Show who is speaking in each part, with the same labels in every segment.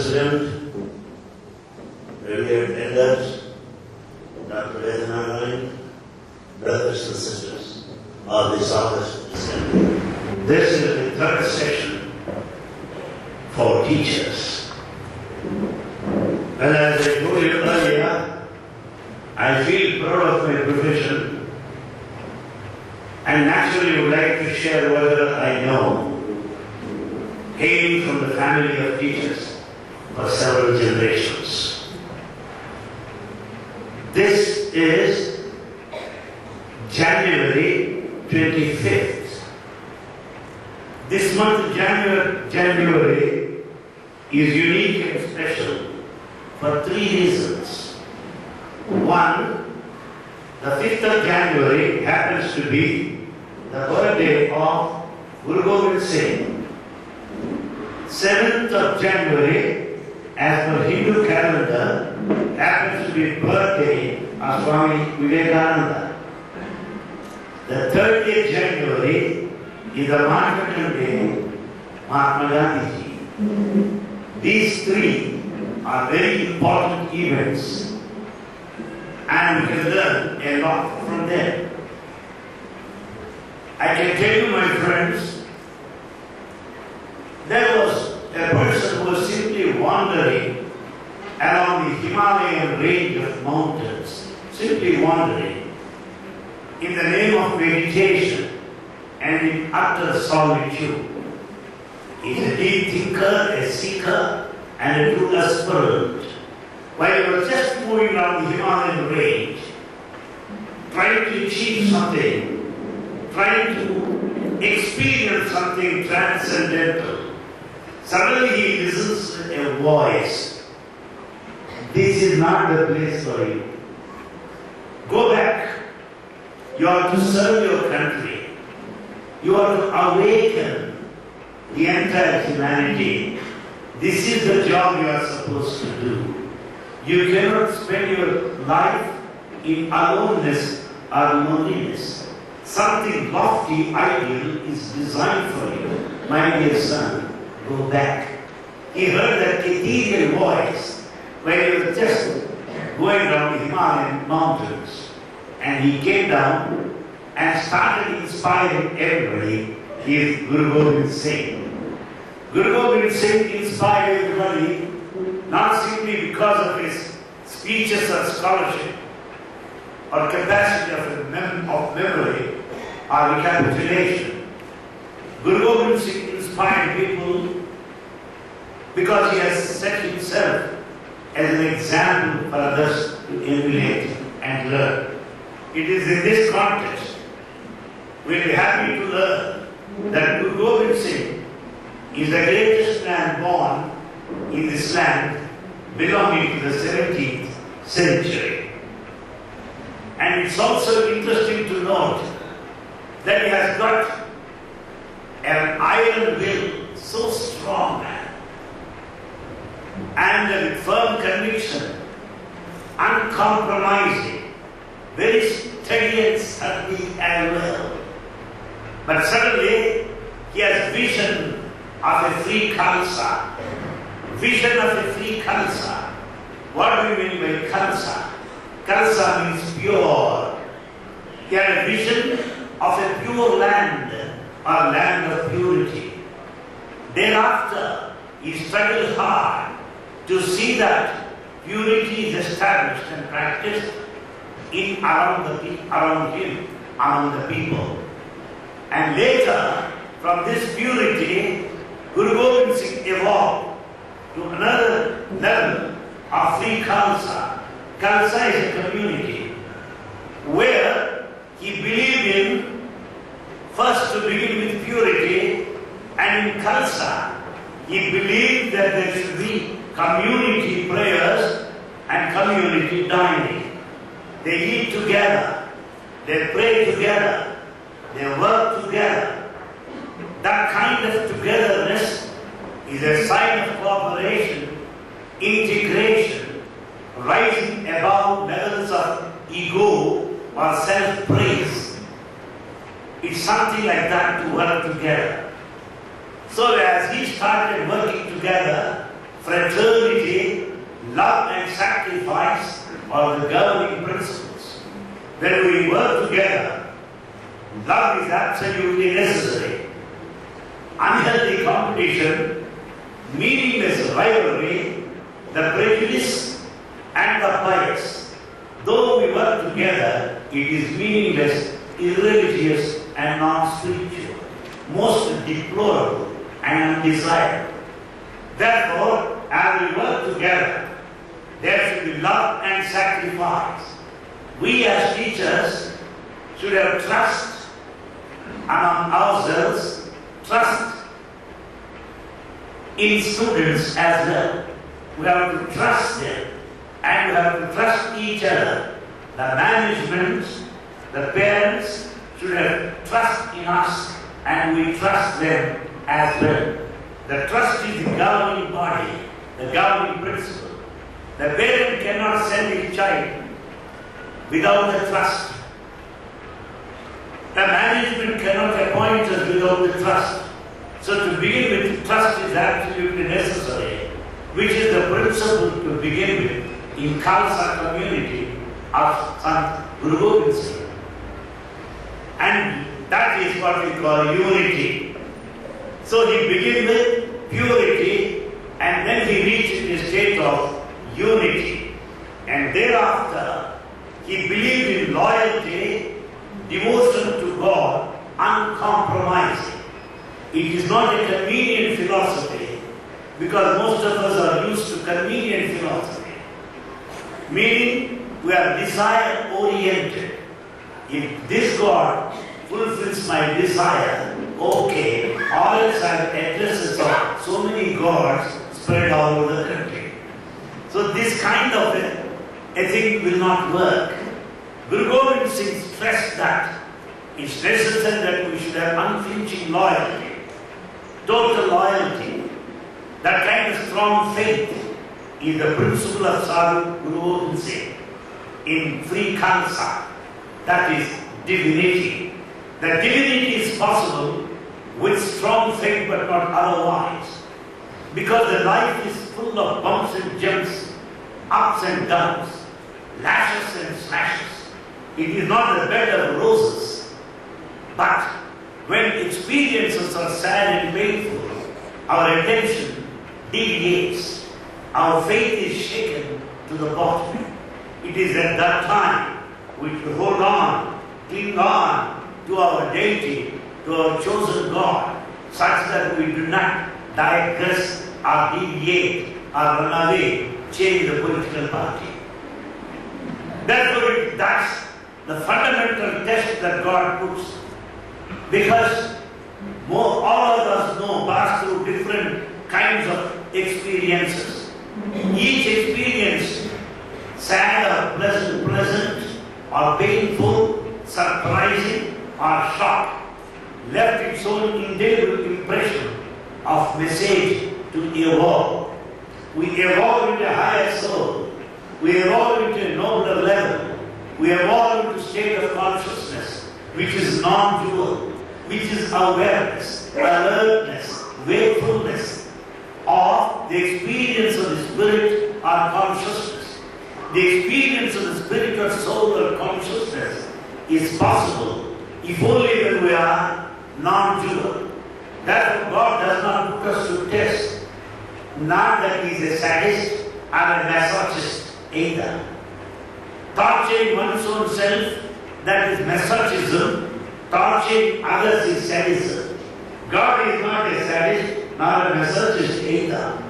Speaker 1: President, revered elders, Dr. Vedanagaran, brothers and sisters of this August Assembly. This is the third session for teachers. Well, as I told you earlier, I feel proud of my profession and naturally would like to share whatever I know, hailing from the family of teachers for several generations. This is January 25th. This month of January is unique and special for three reasons. One, the 5th of January happens to be the birthday of Guru Gobind Singh. 7th of January, as per Hindu calendar, happens to be birthday of Swami Vivekananda. The 30th January is the Martyrdom Day, Mahatma Gandhi. These three are very important events and we can learn a lot from them. I can tell you, my friends, there was a person who was simply wandering along the Himalayan range of mountains, simply wandering in the name of meditation and in utter solitude. He's a deep thinker, a seeker, and a true aspirant. While he was just moving down the Himalayan range, trying to achieve something, trying to experience something transcendental, suddenly he listens to a voice. This is not the place for you. Go back. You are to serve your country. You are to awaken the entire humanity. This is the job you are supposed to do. You cannot spend your life in aloneness or loneliness. Something lofty, ideal is designed for you. My dear son, go back. He heard that ethereal voice when he was just going down the Himalayan mountains. And he came down and started inspiring everybody. He is Guru Gobind Singh. Guru Gobind Singh inspired everybody not simply because of his speeches or scholarship or capacity of memory or recapitulation. Guru Gobind Singh inspired people because he has set himself as an example for others to emulate and learn. It is in this context we will be happy to learn that Guru Gobind Singh is the greatest man born in this land belonging to the 17th century. And it's also interesting to note that he has got an iron will, so strong, and with firm conviction, uncompromising, very steady and sturdy and well. But suddenly, he has vision of a free Khalsa. Vision of a free Khalsa. What do we mean by Khalsa? Khalsa means pure. He had a vision of a pure land, or land of purity. Thereafter, he struggled hard to see that purity is established and practiced around him, among the people. And later, from this purity, Guru Gobind Singh evolved to another level of free Khalsa. Khalsa is a community where he believed in, first to begin with purity, and in Khalsa, he believed that there should be community prayers and community dining. They eat together, they pray together, they work together. That kind of togetherness is a sign of cooperation, integration, rising above levels of ego or self-praise. It's something like that to work together. So as he started working together, fraternity, love and sacrifice are the governing principles. When we work together, love is absolutely necessary. Unhealthy competition, meaningless rivalry, the prejudice and the bias. Though we work together, it is meaningless, irreligious and non-spiritual, most deplorable and undesirable. Therefore, as we work together, there should be love and sacrifice. We as teachers should have trust among ourselves, trust in students as well. We have to trust them and we have to trust each other. The management, the parents should have trust in us and we trust them as well. The trust is the governing body, the governing principle. The parent cannot send a child without the trust. The management cannot appoint us without the trust. So to begin with, trust is absolutely necessary, which is the principle to begin with in Khalsa community of Sant Guru Gobind Singh. And that is what we call unity. So he began with purity and then he reached the state of unity. And thereafter, he believed in loyalty, devotion to God, uncompromising. It is not a convenient philosophy because most of us are used to convenient philosophy. Meaning, we are desire-oriented. If this God fulfills my desire, okay, or else I have addresses of so many gods spread all over the country. So this kind of a thing will not work. Guru Gobind Singh stressed that it's necessary that we should have unflinching loyalty, total loyalty. That kind of strong faith is the principle of Sadhu Guru Gobind Singh in free Khalsa. That is divinity. The divinity is possible with strong faith but not otherwise. Because the life is full of bumps and jumps, ups and downs, lashes and slashes. It is not the bed of roses. But when experiences are sad and painful, our attention deviates. Our faith is shaken to the bottom. It is at that time we should hold on, cling on to our deity, to our chosen God, such that we do not digress or deviate or run away, change the political party. Therefore, that's the fundamental test that God puts. Because all of us pass through different kinds of experiences. Each experience, sad or pleasant or painful, surprising or shock, left its own indelible impression of message to evolve. We evolve into a higher soul. We evolve into a nobler level. We evolve into a state of consciousness which is non-dual, which is awareness, alertness, wakefulness of the experience of the spirit or consciousness. The experience of the spirit or soul or consciousness is possible if only when we are non-dual. Therefore, God does not put us to test. Not that He is a sadist or a masochist either. Torturing one's own self, that is masochism. Torturing others is sadism. God is not a sadist nor a masochist either.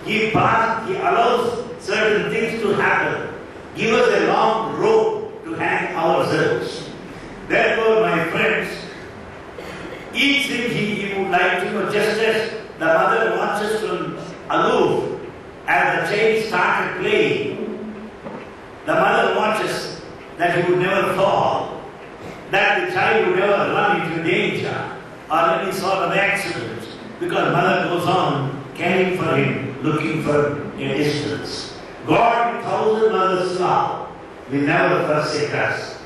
Speaker 1: He allows certain things to happen. Give us a long rope to hang ourselves. Therefore, my friends, each thing he would like to know, just as the mother watches from aloof as the child started playing, the mother watches that he would never fall, that the child would never run into danger or any sort of accident, because mother goes on caring for him, looking for a distance. God, with thousand mothers' love, will never forsake us.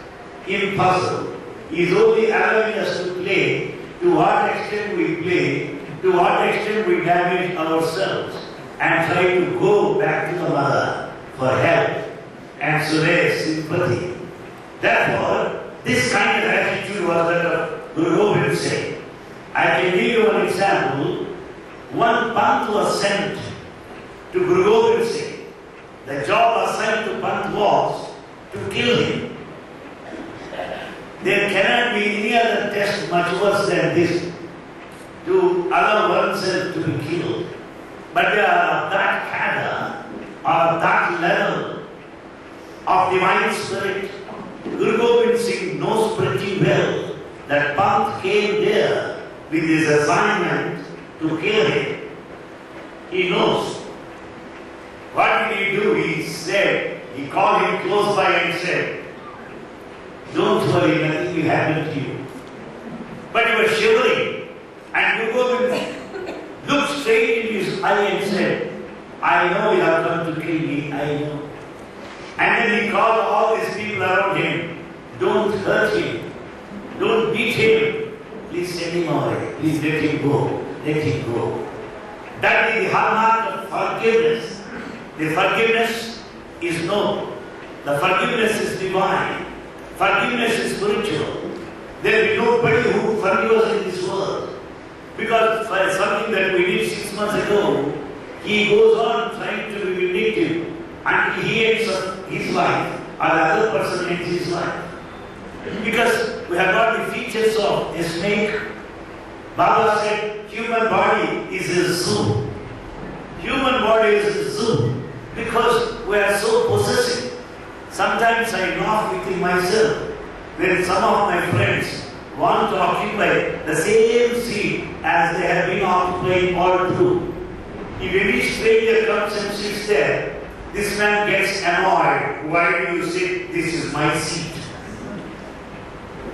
Speaker 1: Impossible. He is only allowing us to play. To what extent we play, to what extent we damage ourselves. and try to go back to the mother for help and Suresh's sympathy. Therefore, this kind of attitude was that of Guru Gobind Singh. I can give you one example. One Pant was sent to Guru Gobind Singh. The job assigned to Pant was to kill him. There cannot be any other test much worse than this, to allow oneself to be killed. But they are of that cadre, or that level of divine spirit. Guru Gobind Singh knows pretty well that Pant came there with his assignment to kill him. He knows. What did he do? He said, he called him close by and said, "Don't worry, nothing will happen to you." But he was shivering, and Guru Gobind looked straight in his eye and said, "I know you have come to kill me, I know." And then he called all these people around him, "Don't hurt him, don't beat him, please send him away, please let him go, let him go." That is the hallmark of forgiveness. The forgiveness is known. The forgiveness is divine. Forgiveness is spiritual. There will be nobody who forgives us in this world. Because for something that we did 6 months ago, he goes on trying to be vindictive until he ends up his life or the other person ends his life. Because we have got the features of a snake. Baba said, human body is a zoo. Human body is a zoo because we are so possessive. Sometimes I laugh within myself when some of my friends want to occupy the same seat as they have been occupying all through. If any stranger comes and sits there, this man gets annoyed. "Why do you sit? This is my seat."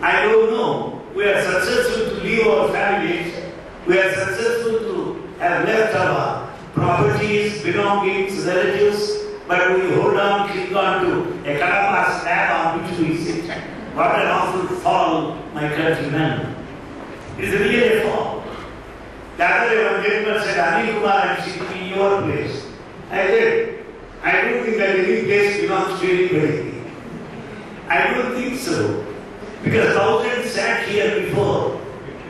Speaker 1: I don't know. We are successful to leave our families. We are successful to have left our properties, belongings, relatives, but we hold on, cling on to a Kadapa slab on which we sit. What an awful fall, my countrymen. It is really a fall. The other day one gentleman said, "Anil Kumar, I am sitting in your place." I said, "I don't think that any place belongs to anybody." I don't think so. Because thousands sat here before,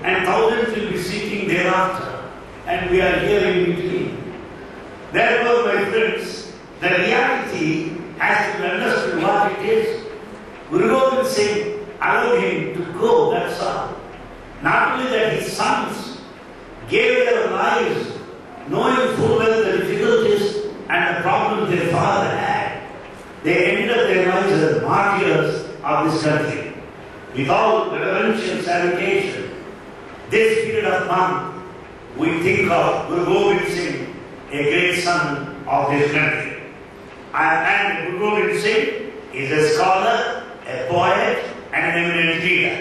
Speaker 1: and thousands will be sitting thereafter, and we are here in between. Therefore, my friends, the reality has to be understood what it is. Guru Gobind Singh allowed him to go, that's all. Not only that, his sons gave their lives, knowing full well the difficulties and the problems their father had. They ended up their lives as martyrs of this country. With all reverential salutation, this period of month, we think of Guru Gobind Singh, a great son of this country. And Guru Gobind Singh is a scholar, a poet, and an eminent leader.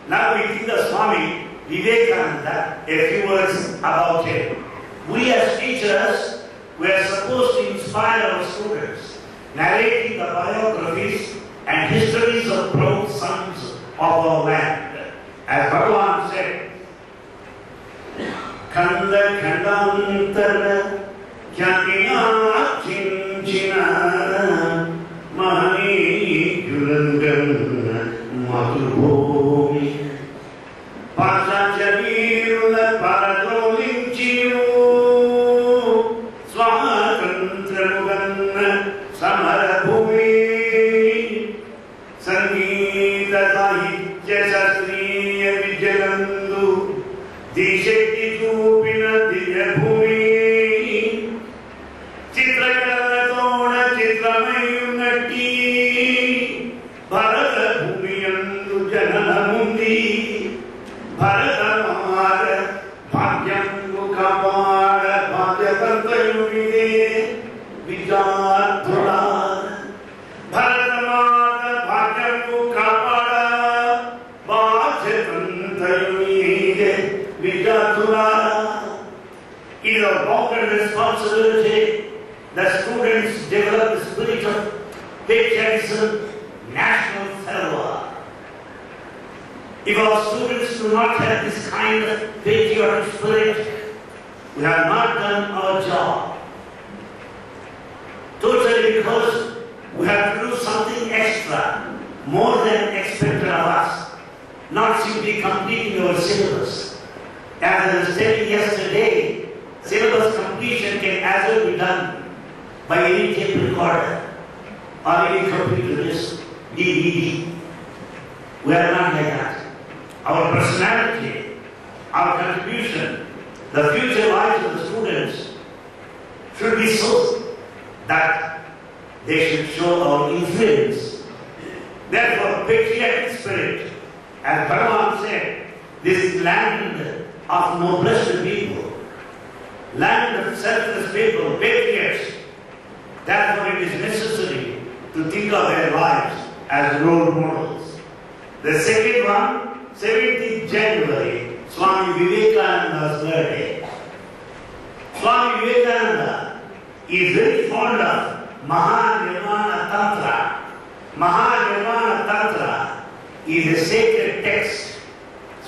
Speaker 1: Now we think of Swami Vivekananda, a few words about him. We as teachers, we are supposed to inspire our students, narrating the biographies and histories of proud sons of our land. As Bhagavan said, Kanda Kandantara Kyatina Chinchina Mahani Julangan Matubhumi Pachachavirula Paradolinchiu Swatantramugan Samarabhumi Sangeeta Sahitya Shastriya Vijayandu Dishakti Chupina Divyabhumi Chitrakaratoda Chitramayunati Bharata Bhumiyandu Jananamundi Bharata Mara Bhagyangu Kapara Bhagyatantayunide Vijayathura Bharata Mara Bhagyangu Kapara Bhagyatantayunide Vijayathura. It is our moral responsibility that students develop the spirit of patriotism, national fervor. If our students do not have this kind of patriotic spirit, we have not done our job. Totally because we have to do something extra, more than expected of us, not simply completing our syllabus. As I was telling yesterday, syllabus completion can as well be done by any tape recorder or any computer disc, DVD. We are not like that. Our personality, our contribution, the future lives of the students should be so that they should show our influence. Therefore, patriotic spirit, as Bhagavan said, this land of noblest people, land of selfless people, patriots. Therefore, it is necessary to think of their lives as role models. The second one, 17th January, Swami Vivekananda's birthday. Swami Vivekananda is very fond of Mahanirvana Tantra. Mahanirvana Tantra is a sacred text.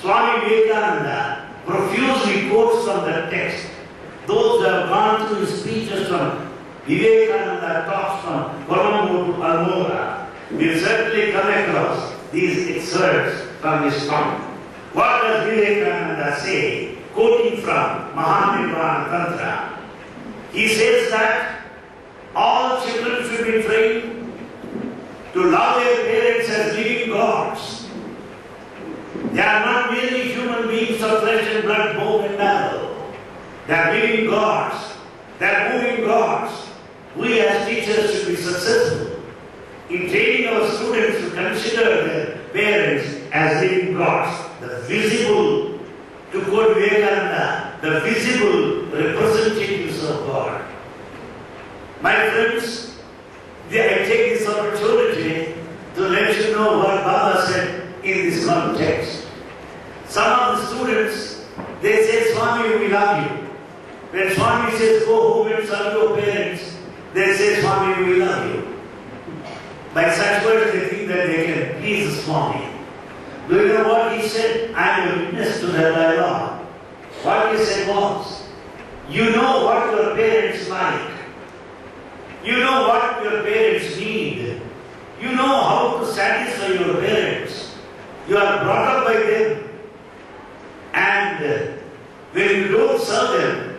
Speaker 1: Swami Vivekananda profusely quotes from that text. Those who have gone through his speeches from Vivekananda talks from Colombo to Almora will certainly come across these excerpts from his tongue. What does Vivekananda say, quoting from Mahanirvana Tantra? He says that all children should be trained to love their parents as living gods. They are not merely human beings of flesh and blood, bone and marrow. They are living gods. They are moving gods. We as teachers should be successful in training our students to consider their parents as living gods, the visible, to quote Vivekananda, the visible representatives of God. My friends, I take this opportunity to let you know what Baba said in this context. Some of the students, they say, Swami, we love you. When Swami says, go home and serve your parents, they say, Swami, we love you. By such words, they think that they can please Swami. Do you know what he said? I am a witness to that dialogue. What he said was, you know what your parents like. You know what your parents need. You know how to satisfy your parents. You are brought up by them. And when you don't serve them,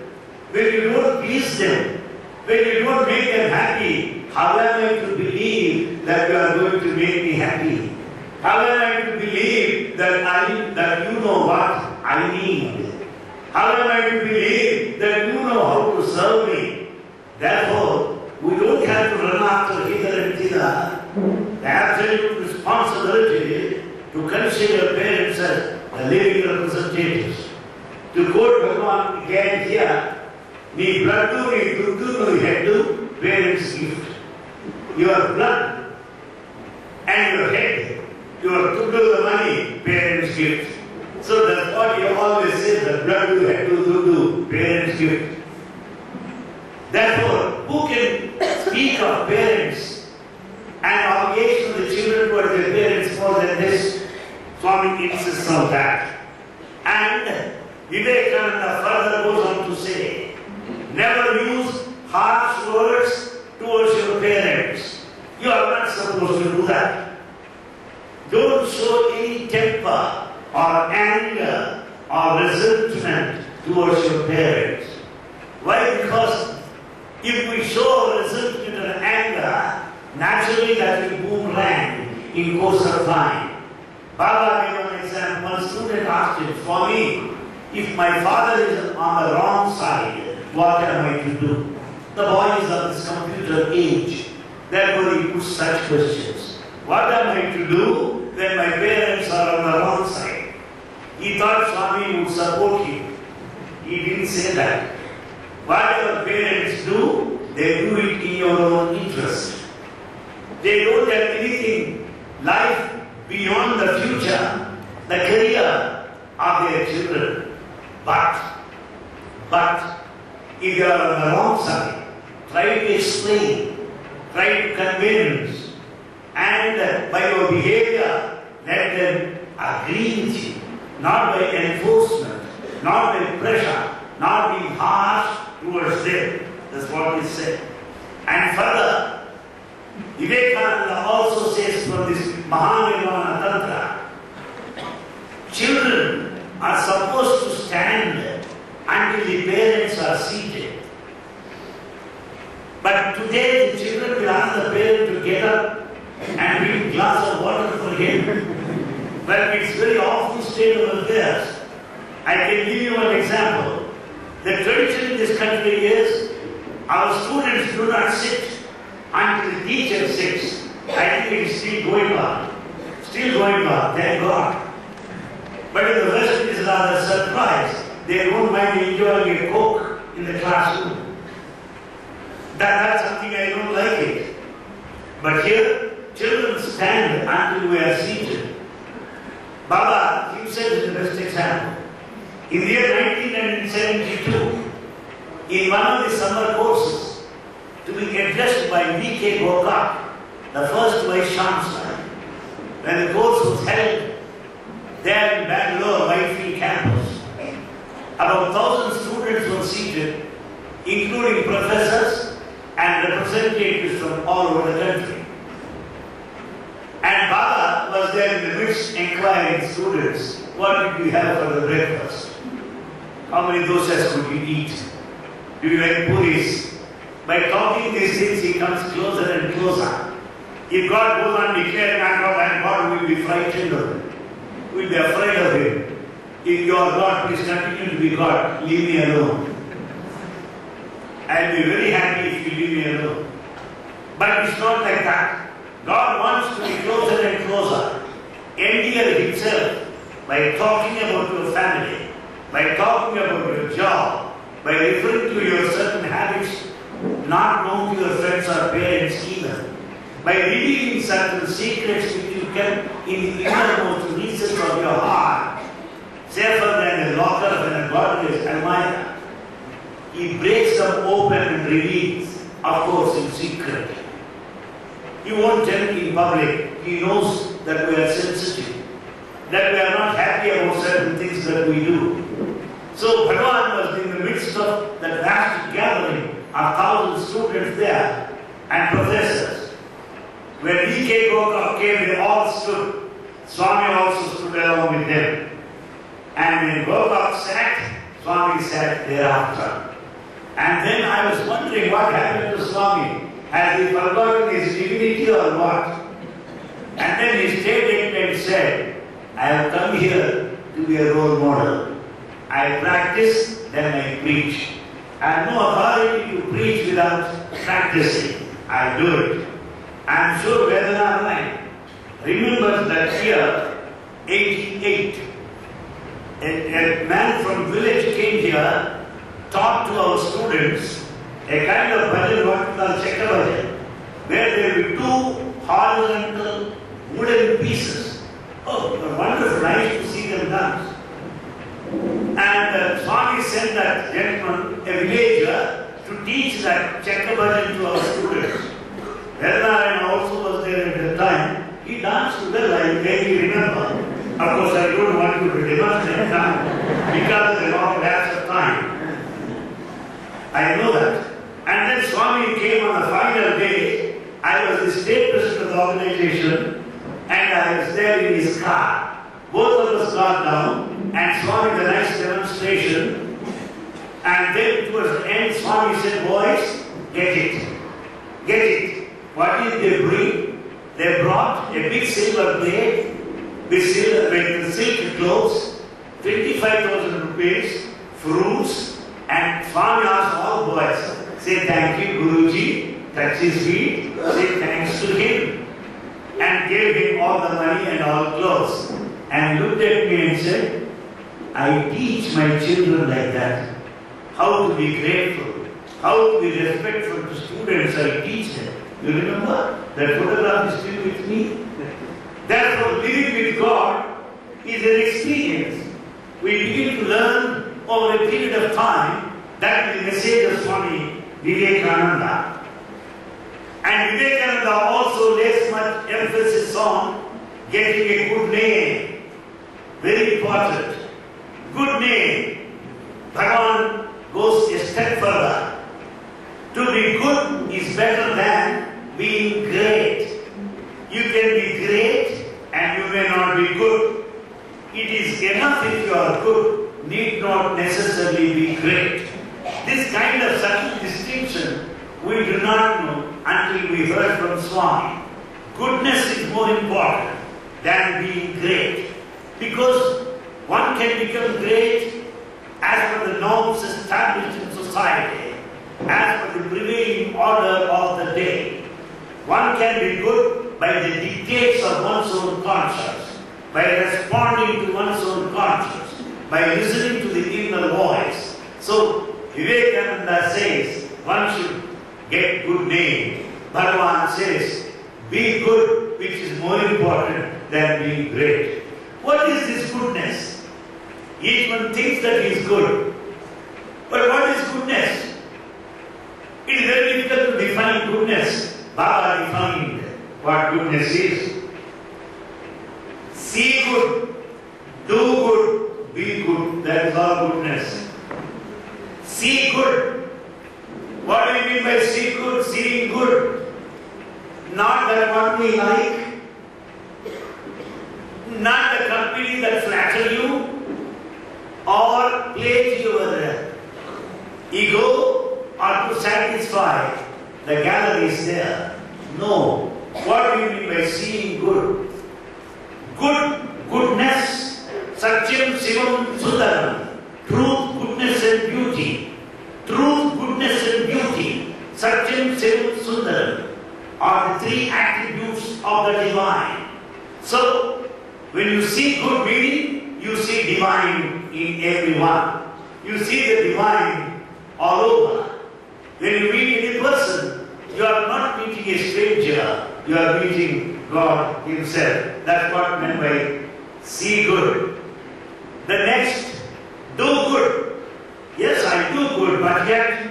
Speaker 1: when you don't please them, when you don't make them happy, how am I to believe that you are going to make me happy? How am I to believe that you know what I need? How am I to believe that you know how to serve me? Therefore, we don't have to run after hither and thither. The absolute responsibility to consider parents as the living representatives. To quote Bhagavan again here, "Ni blood ni duddu no head, parents' gift." Your blood and your head, your duddu, the money, parents' gift. So that's what you always say, the blood, head, duddu, parents' gift. Therefore, who can speak of parents and obligation of the children towards their parents more than this? Swami insists on that. And Vivekananda further goes on to say, never use harsh words towards your parents. You are not supposed to do that. Don't show any temper or anger or resentment towards your parents. Why? Because if we show resentment and anger, naturally that will boomerang in course of time. Baba gave an example. One student asked him, Swami, if my father is on the wrong side, what am I to do? The boy is of this computer age. Therefore he puts such questions. What am I to do when my parents are on the wrong side? He thought Swami would support him. He didn't say that. Whatever parents do, they do it in your own interest. They don't have anything, life beyond the future, the career of their children. But if you are on the wrong side, try to explain, try to convince, and by your behavior, let them agree with you, not by enforcement, not by pressure, not being harsh towards them. That's what he said. And And further, Vivekananda also says from this Mahanirvana Tantra, children are supposed to stand until the parents are seated. But today the children will ask the parent to get up and bring a glass of water for him. But it's very often state of affairs. I can give you an example. The tradition in this country is our students do not sit until the teacher sits. I think it is still going on. Still going on, thank God. But in the West it is rather a surprise. They don't mind enjoying a Coke in the classroom. That's something I don't like it. But here, children stand until we are seated. Baba himself is the best example. In the year 1972, in one of the summer courses, to be addressed by V.K. Gokak, the first Vice Chancellor, when the course was held there in Bangalore, Whitefield campus, about 1,000 students were seated, including professors and representatives from all over the country. And Baba was there in the midst inquiring students, what did you have for the breakfast? How many dosas could you eat? Do you like puris? By talking these things, he comes closer and closer. If God goes on declaring, I'm God, and God will be frightened of him. Will be afraid of him. If you are God, please continue to be God. Leave me alone. I'll be very happy if you leave me alone. But it's not like that. God wants to be closer and closer. Endear himself by talking about your family, by talking about your job, by referring to your certain habits, not known to your friends or parents either, by revealing certain secrets which you kept in the innermost recesses of your heart, safer than a locker of an godless almirah. He breaks them open and reveals, of course, in secret. He won't tell me in public. He knows that we are sensitive, that we are not happy about certain things that we do. So Bhagavan was in the midst of that vast gathering of 1,000 students there and professors. When V.K. Gokak came, they all stood. Swami also stood along with them. And when Gokak sat, Swami sat thereafter. And then I was wondering what happened to Swami. Has he forgotten his divinity or what? And then he stayed and said, I have come here to be a role model. I practice, then I preach. I have no authority to preach without practicing. I do it. I am sure Vedanarayan remembers that year, 88. A man from village came here, taught to our students a kind of bhajan, what we call Chekka bhajan, where there will be two horizontal wooden pieces. Oh, it was wonderful, nice to see them dance. And Swami sent that gentleman, a villager, to teach that Chekka bhajan to our students. Vedanarayan also was there at the time. He danced well, I vaguely remember. Of course, I don't want you to demonstrate now because of the long lapse of time. I know that. And then Swami came on the final day. I was the state president of the organization and I was there in his car. Both of us got down and Swami did a nice demonstration. And then towards the end, Swami said, boys, get it. Get it. What did they bring? They brought a big silver plate with silk clothes, 25,000 rupees, fruits, and Swami asked all boys, say thank you Guruji, touch his feet, say thanks to him, and gave him all the money and all clothes, and looked at me and said, I teach my children like that, how to be grateful, how to be respectful to students, I teach them. You remember? That photograph is still with me. Therefore, living with God is an experience. We begin to learn over a period of time that is the message of Swami Vivekananda. And Vivekananda also lays much emphasis on getting a good name. Very important. Good name. Bhagavan goes a step further. To be good is better than being great. You can be great and you may not be good. It is enough if you are good, need not necessarily be great. This kind of subtle distinction we do not know until we heard from Swami. Goodness is more important than being great, because one can become great as per the norms established in society, as per the prevailing order of the day. One can be good by the dictates of one's own conscience, by responding to one's own conscience, by listening to the inner voice. So Vivekananda says one should get good name. Bhagavan says be good, which is more important than being great. What is this goodness? Each one thinks that he is good. But what is goodness? It is very difficult to define goodness. Baba defined what goodness is. See good, do good, be good. That is all goodness. See good. What do you mean by see good? Seeing good. Not that what we like, not the company that flatter you or play to your ego or to satisfy the galleries there. No. What do you mean by seeing good? Good, goodness, Satyam, Shivam, Sundaram. Truth, goodness and beauty. Truth, goodness and beauty. Satyam, Shivam, Sundaram are the three attributes of the divine. So, when you see good meaning, you see divine in everyone. You see the divine all over. When you meet any person, you are not meeting a stranger, you are meeting God Himself. That's what meant by see good. The next, do good. Yes, I do good, but yet,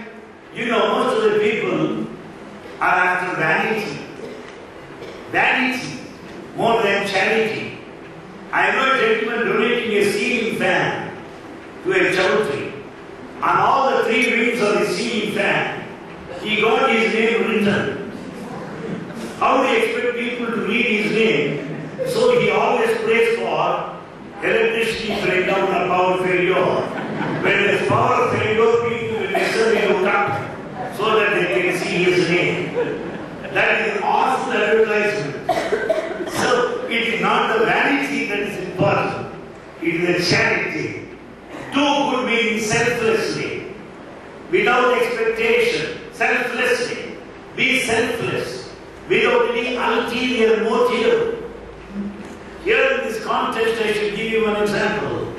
Speaker 1: most of the people are after vanity. Vanity more than charity. I know a gentleman donating a ceiling fan to a charity. On all the three wings of the ceiling fan, he got his name written. How do you expect people to read his name? So he always prays for electricity breakdown or power failure. When there is power failure, people will necessarily look up so that they can see his name. That is an awful advertisement. So it is not the vanity that is important. It is the charity. Do good means selflessly, without expectation, selflessly. Be selfless, without any ulterior motive. Here in this context, I should give you one example.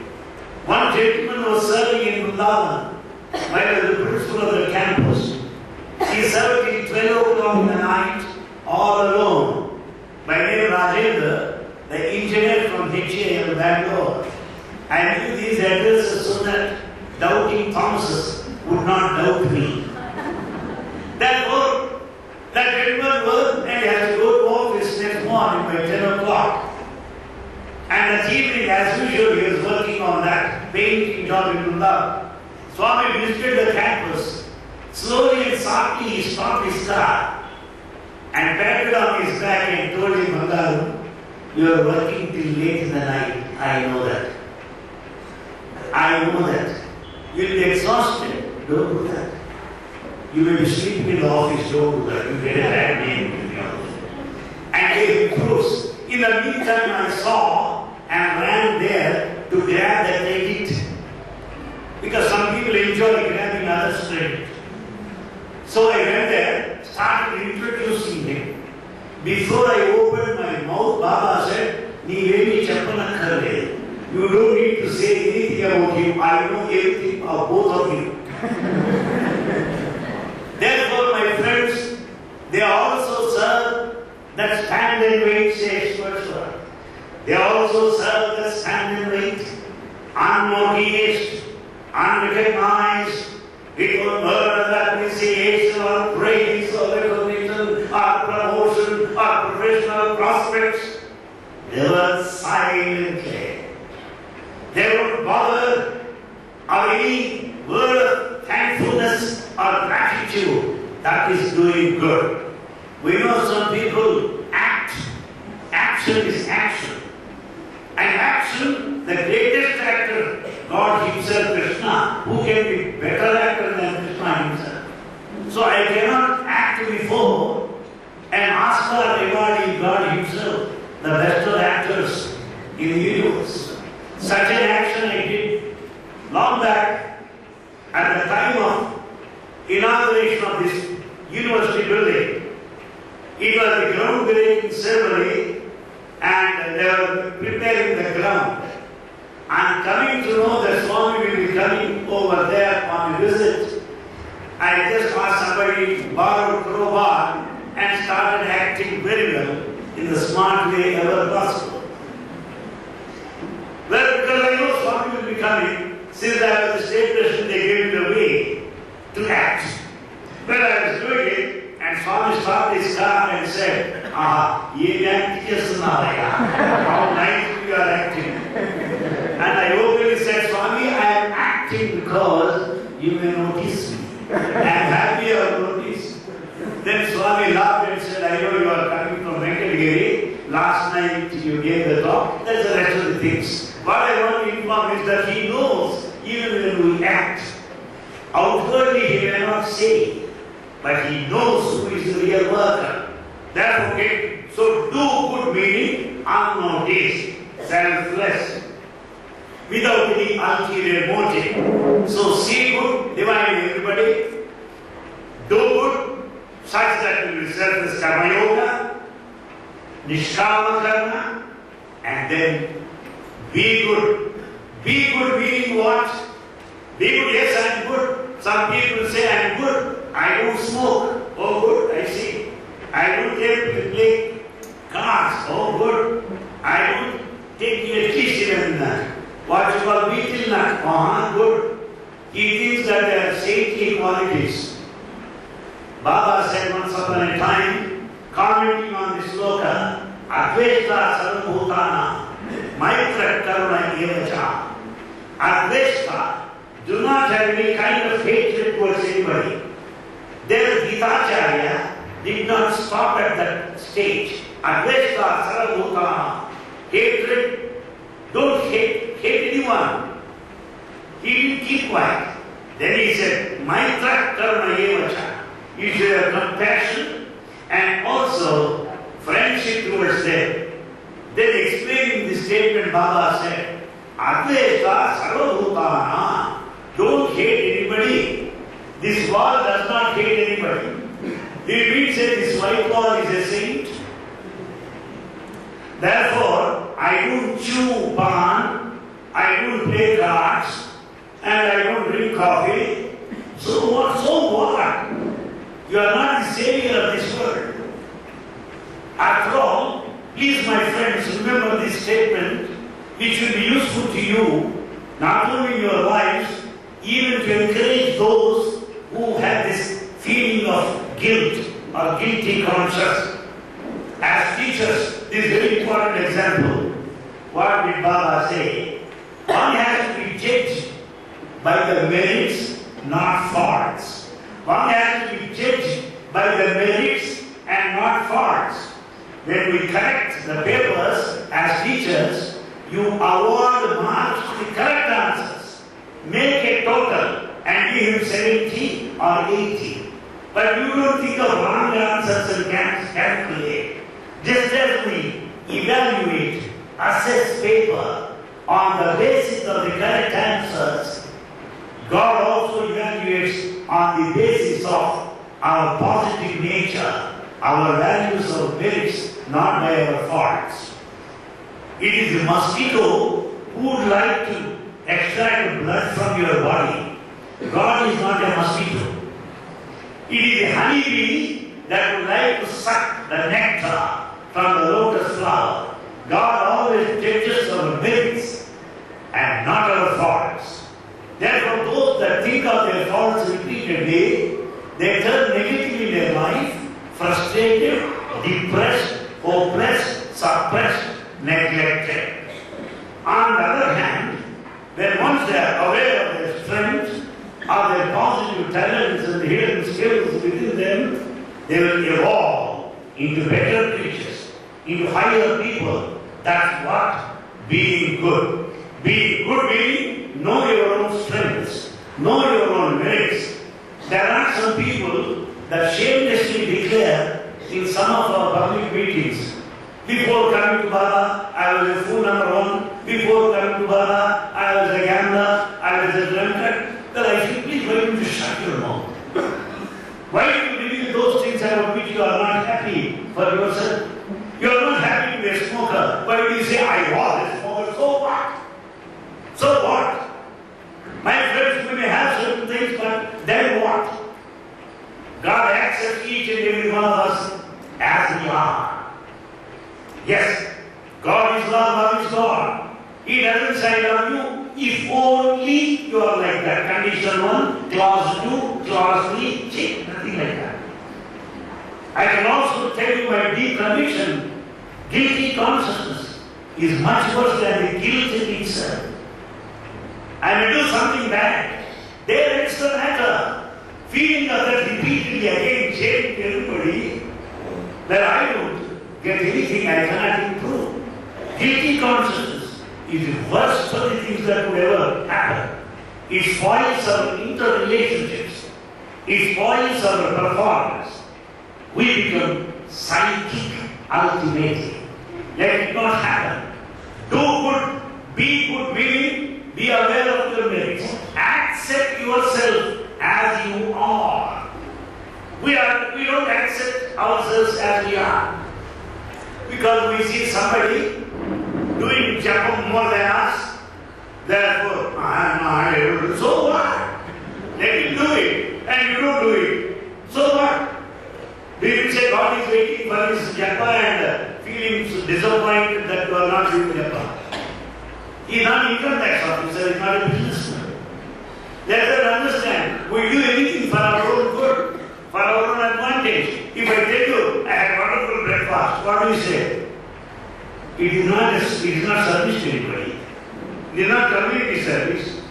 Speaker 1: One gentleman was serving in Vrindavan, while the principal of the campus. He served till 12 o'clock in the night, all alone. By name Rajendra, the engineer from HAL Bangalore. I knew these addresses so that doubting Thomases would not doubt me. Therefore, that gentleman worked and he had to go to office next morning by 10 o'clock. And that evening, as usual, he was working on that painting job in Vrindavan. Swami visited the campus. Slowly and softly he stopped his car and patted on his back and told him, Bangaru, you are working till late in the night. I know that. I know that. You will be exhausted. Don't do that. You may be sleeping in the office. Don't do that. You get a bad name in the office. And gave him proofs. In the meantime, I saw and ran there to grab the credit. Because some people enjoy grabbing others' credit. So I went there, started introducing him. Before I opened my mouth, Baba said, "Niveni Chappanakkale. You don't need to say anything about him. I know everything of both of you." Therefore, my friends, they also serve that stand and wait, says Ishwara. They also serve that stand and wait, unnoticed, unrecognized, without word of appreciation or praise or recognition or promotion or professional prospects. They were silently. They don't bother or any word of thankfulness or gratitude. that is doing good. We know some people act. Action is action. And action, the greatest actor, God Himself, Krishna, who can be better actor than Krishna Himself? So I cannot act before and ask for rewarding God Himself, the best of actors in the universe. Such an action I did long back at the time of inauguration of this university building. It was the groundbreaking ceremony and they were preparing the ground. And coming to know that Swami will be coming over there on a visit, I just asked somebody to borrow a crowbar and started acting very well in the smart way ever possible. Well, because I know Swami will be coming, since I was the state president, they gave it away to act. Well, I was doing it, and Swami stopped his car and said, ye act just now, how nice you are acting. And I openly said, Swami, I am acting because you may notice me. I am happy you have noticed. Then Swami laughed and said, I know you are coming from Venkatagiri. Last night you gave the talk. That's the rest of the things. What I want to inform is that he knows, even when we act, outwardly he may not say, but he knows who is the real worker. Therefore, okay, so do good meaning, unnoticed, selfless, without any ulterior motive. So see good, divine everybody, do good, such that you will selfless karma yoga, nishkama karma, and then be good. Be good meaning what? Be good, yes, I am good. Some people say I am good. I don't smoke. Oh, good, I see. I don't play cards. Oh, good. I don't take electricity and what you call beetle nut. Good. He thinks that they are saintly qualities. Baba said once upon a time, commenting on this sloka, Advaita Sarvabhutana, Maitra Karuna Evacha. Advaita, do not have any kind of hatred towards anybody. Their Gitacharya did not stop at that stage. Advaita Sarvabhutana, hatred, don't hate anyone. He didn't keep quiet. Then he said, Maitra Karuna Evacha. You should have compassion and also friendship towards them. Then explaining this statement, Baba said, Advaita Sarvabhutana, don't hate anybody. This wall does not hate anybody. It means that this white wall is a saint. Therefore, I don't chew pan, I don't play cards, and I don't drink coffee. So what? You are not the savior of this world. After all, please my friends, remember this statement, which will be useful to you, not only in your lives, even to encourage those who have this feeling of guilt or guilty conscience. As teachers, this very important example. What did Baba say? One has to be judged by the merits, not faults. One has to be judged by the merits and not faults. When we correct the papers as teachers, you award the marks to the correct answers. Make a total and give him 70 or 80. But you don't think of wrong answers and calculate. Just as we evaluate, assess paper on the basis of the correct answers, God also evaluates on the basis of our positive nature, our values of merits, not by our faults. It is the mosquito who would like to extract blood from your body. God is not a mosquito. It is the honeybee that would like to suck the nectar from the lotus flower. God always judges our merits and not our faults. Therefore, those that think of their faults repeatedly, they turn negative in their life, frustrated, depressed, hopeless, suppressed, neglected. On the other hand, when once they are aware of their strengths, of their positive talents and and hidden skills within them, they will evolve into better creatures, into higher people. That's what being good. Being good meaning know your own strengths, know your own merits. There are some people that shamelessly declare in some of our public meetings, before coming to Baba, I was a fool number one. Before coming to Baba, I was a gambler, I was a drunkard. Well, I simply tell you to shut your mouth. Why do you reveal those things about which you are not happy for yourself? You are not happy to be a smoker. Why do you say, I was a smoker? So what? So what? My friends, we may have certain things, but then what? God accepts each and every one of us as we are. Yes, God is love, love is God. He doesn't say I love you if only you are like that. Condition 1, clause 2, clause 3, check, nothing like that. I can also tell you my deep conviction, guilty consciousness is much worse than the guilt in itself. I may do something bad. There it's the matter. Feeling of that repeatedly again, saying to everybody that I don't get anything I cannot improve. Guilty consciousness is the worst of the things that could ever happen. It spoils our interrelationships. It spoils our performance. We become psychic ultimately. Let it not happen. Do good, be good, meaning be aware of your merits. Accept yourself as you are. We don't accept ourselves as we are. Because we see somebody doing japam more than us, therefore, I am not able to. So what? Let him do it, and you don't do it. So what? We will say God is waiting for his japa and feeling disappointed that you are not doing japa. He is not an income tax officer, he is not a businessman. Let us understand, we do anything for our own good, for our own advantage. If I tell you, I had wonderful breakfast, what do you say? It is not service to anybody. It is not community service.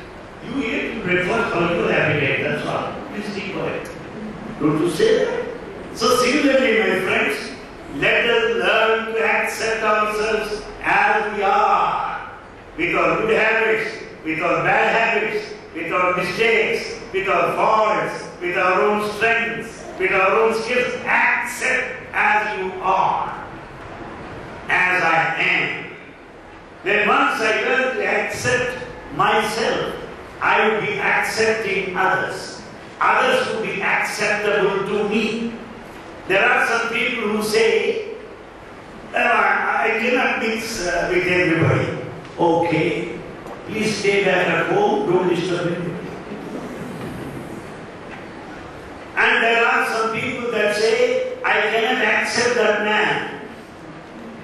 Speaker 1: You eat breakfast for your appetite, that's all. Please keep quiet. Don't you say that? So similarly, my friends, let us learn to accept ourselves as we are. With our good habits, with our bad habits, with our mistakes, with our faults, with our own strengths, with our own skills. Accept as you are, as I am. Then once I learn to accept myself, I will be accepting others. Others will be acceptable to me. There are some people who say, I cannot mix with everybody. Okay, please stay back at home, don't disturb me. And there are some people that say, I cannot accept that man.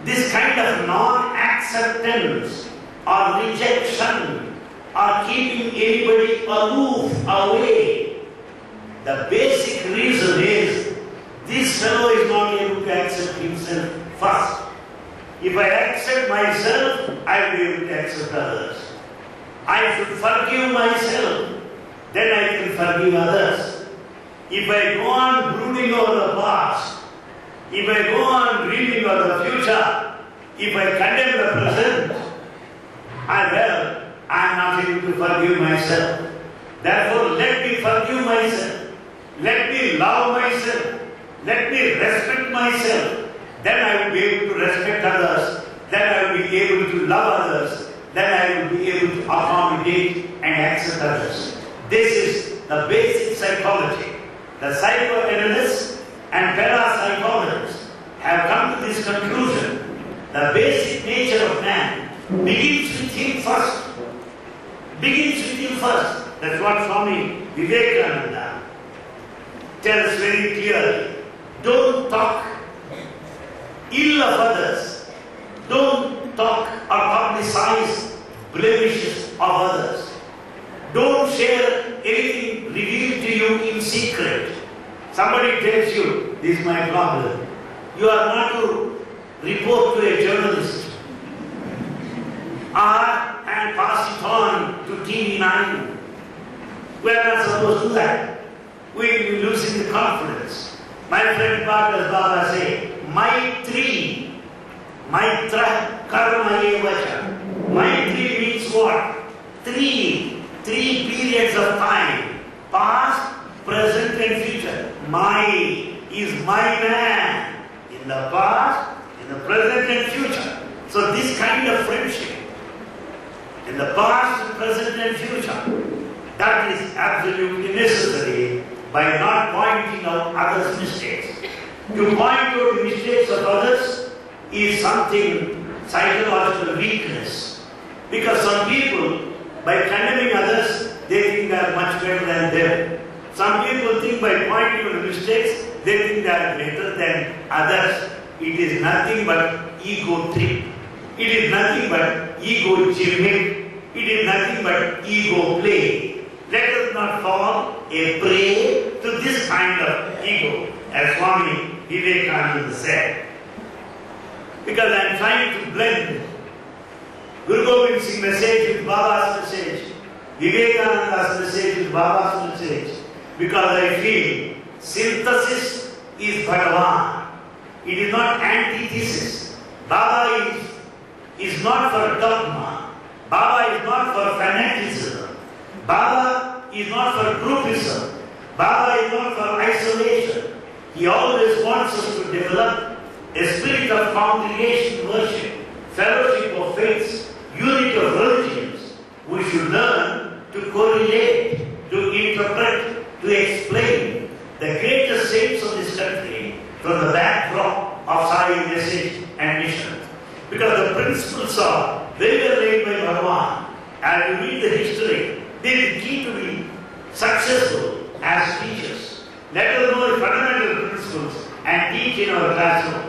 Speaker 1: This kind of non-acceptance or rejection or keeping anybody aloof, away, the basic reason is this fellow is not able to accept himself first. If I accept myself, I will be able to accept others. I should forgive myself, then I can forgive others. If I go on brooding over the past, if I go on dreaming of the future, if I condemn the present, I am not able to forgive myself. Therefore, let me forgive myself. Let me love myself. Let me respect myself. Then I will be able to respect others. Then I will be able to love others. Then I will be able to accommodate and accept others. This is the basic psychology. The psychoanalysts and parapsychologists have come to this conclusion. The basic nature of man begins with him first. Begins with him first. That's what Swami Vivekananda tells very clearly. Don't talk ill of others. Don't talk or publicize blemishes of others. Don't share anything revealed to you in secret. Somebody tells you, this is my problem. You are not to report to a journalist and pass it on to TV9. We are not supposed to do that. we losing the confidence. My friend Bhagavad Baba say, Maitri, Maitra Karma Evacha. Maitri means what? Three periods of time. Past, present and future. My is my man. In the past, in the present and future. So this kind of friendship, in the past, present and future, that is absolutely necessary by not pointing out others' mistakes. To point out the mistakes of others is something psychological weakness. Because some people, by condemning others, they think they are much better than them. Some people think by pointing out the mistakes, they think they are greater than others. It is nothing but ego trip. It is nothing but ego gimmick. It is nothing but ego play. Let us not fall a prey to this kind of ego, as Swami Vivekananda said. Because I am trying to blend Guru Gobind Singh's message with Baba's message, Vivekananda's message with Baba's message, because I feel synthesis is Bhagavan. It is not antithesis. Baba is not for dogma. Baba is not for fanaticism. Baba is not for groupism. Baba is not for isolation. He always wants us to develop a spirit of congregation worship, fellowship of faiths, unity of religions. We should learn to correlate, to interpret, to explain the greatest saints of this country from the backdrop of Sai message and mission. Because the principles are very well laid by Bhagavan. As you read the history, they are the key to be successful as teachers. Let us know the fundamental principles and teach in our classroom.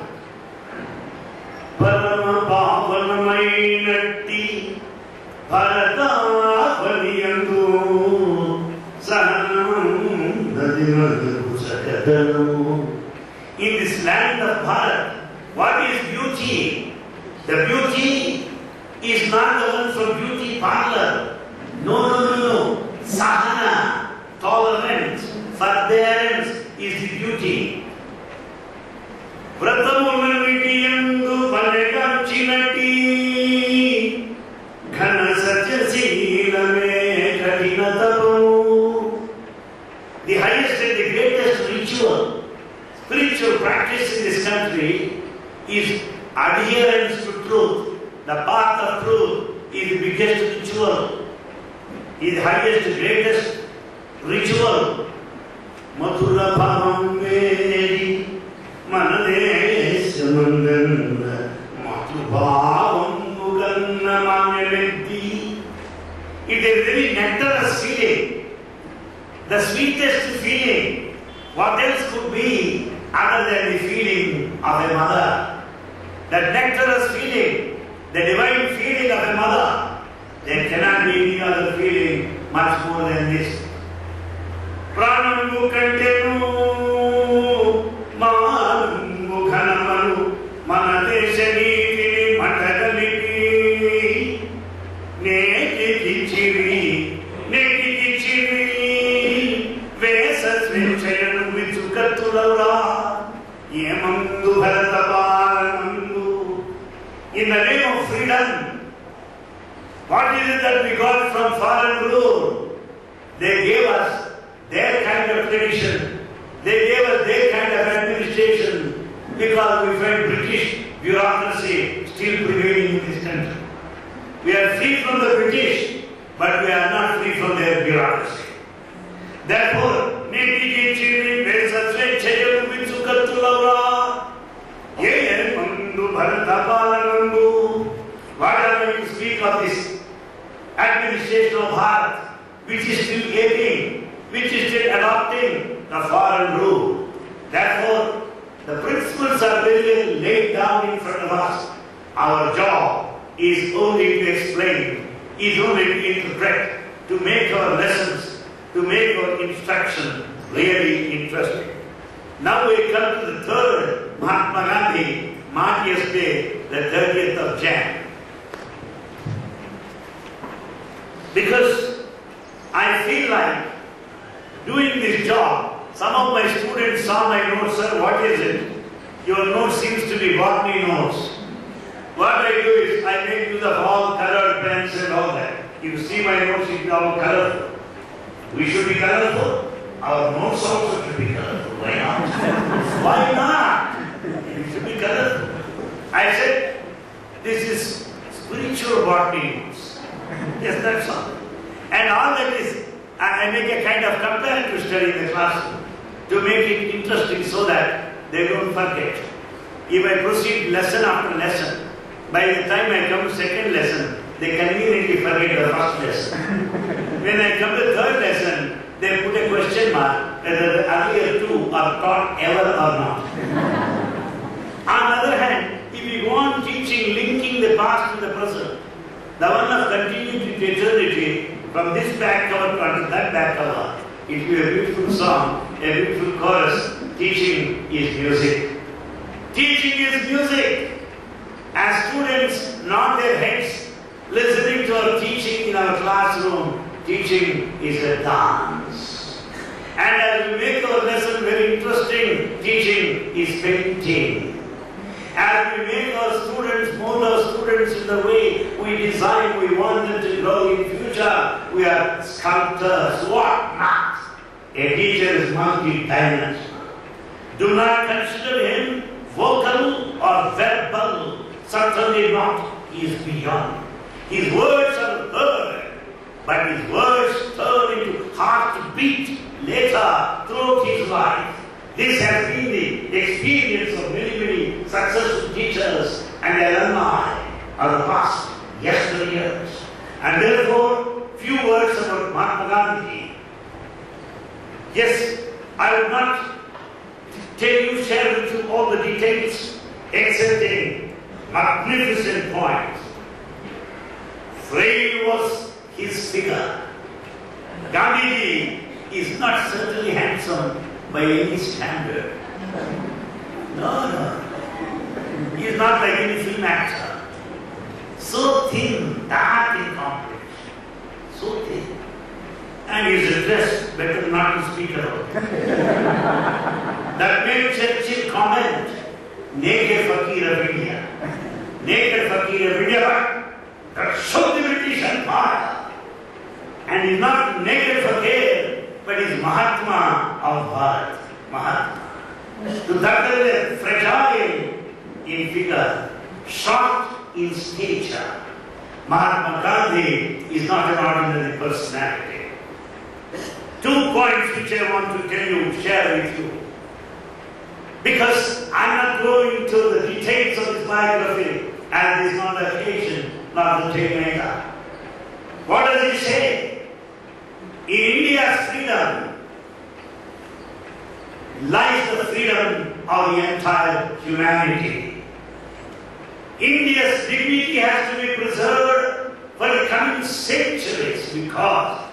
Speaker 1: Parama Pavanamayinatti Bharata Valiyandu Sahanam Dadimadu Sakadanu. In this land of Bharat, what is beauty? The beauty is not the one from beauty parlor. No. Sahana, tolerance, forbearance is the beauty. Vratamunamitiyandu panegachinati Ghanasajasilame kadinatamu. The highest and the greatest ritual, spiritual practice in this country is adherence to truth. The path of truth is the biggest ritual, is the highest, greatest ritual. Mathura Bhavam Vedi Manadesha Mandana Mathura Bhavam Muganna Manyaveddi. It is a very nectarous feeling, the sweetest feeling. What else could be other than the feeling of a mother? That nectarous feeling, the divine feeling of a mother. There cannot be any other feeling much more than this. Pranamu kantenu manamu khanamanu manadeshaniti matadaliti neti kichiri vesas venchayanu vitsukatulaura yemandu bharataparanandu. In the name of freedom, what is it that we got from foreign rule? They gave us their kind of tradition. They gave us their kind of administration because we find British bureaucracy still prevailing in this country. We are free from the British, but we are not free from their bureaucracy. Therefore, what are we to speak of this administration of Bharat, which is still gaping, which is still adopting the foreign rule? Therefore, the principles are very well laid down in front of us. Our job is only to explain, is only to interpret, to make our lessons, to make our instruction really interesting. Now we come to the third Mahatma Gandhi Martyrs Day, the 30th of Jan. Because I feel like doing this job Some of my students saw my notes, sir, what is it? Your note seems to be botany notes. What I do is I make use of all colored pens and all that. You see my notes, it's all colorful. We should be colorful. Our notes also should be colorful. Why not? Why not? We should be colorful. I said, this is spiritual botany notes. Yes, that's all. And all that is, I make a kind of comparative study in the classroom to make it interesting so that they don't forget. If I proceed lesson after lesson, by the time I come to second lesson, they conveniently forget the first lesson. When I come to third lesson, they put a question mark whether the earlier two are taught ever or not. On the other hand, if you go on teaching, linking the past and the present, the one of continuity to eternity, from this back cover to that back cover, it will be a beautiful song, a beautiful chorus. Teaching is music. Teaching is music. As students nod their heads, listening to our teaching in our classroom, teaching is a dance. And as we make our lesson very interesting, teaching is painting. As we make our students, mold our students in the way we design, we want them to grow in future, we are sculptors, what not? A teacher is multi-dimensional. Do not consider him vocal or verbal. Certainly not. He is beyond. His words are heard, but his words turn into heartbeat later throughout his life. This has been the experience of many, many successful teachers and alumni of the past yesteryears. And therefore, few words about Mahatma Gandhi. Yes, I would not share with you all the details, except a magnificent point. Frail was his figure. Gandhiji is not certainly handsome by any standard. No. He is not like any film actor. So thin, dark in complexion. So thin. And he is dressed better not to speak about. That made Churchill comment, naked fakir of India. Naked fakir of India, but that showed the British Empire. And he's not naked fakir, but he's Mahatma of Bharat. Mahatma. To that level, fragile in figure, short in stature. Mahatma Gandhi is not an ordinary personality. 2 points which I want to tell you, share with you. Because I'm not going into the details of his biography, as is not the occasion, not the time. What does he say? In India's freedom lies the freedom of the entire humanity. India's dignity has to be preserved for the coming centuries because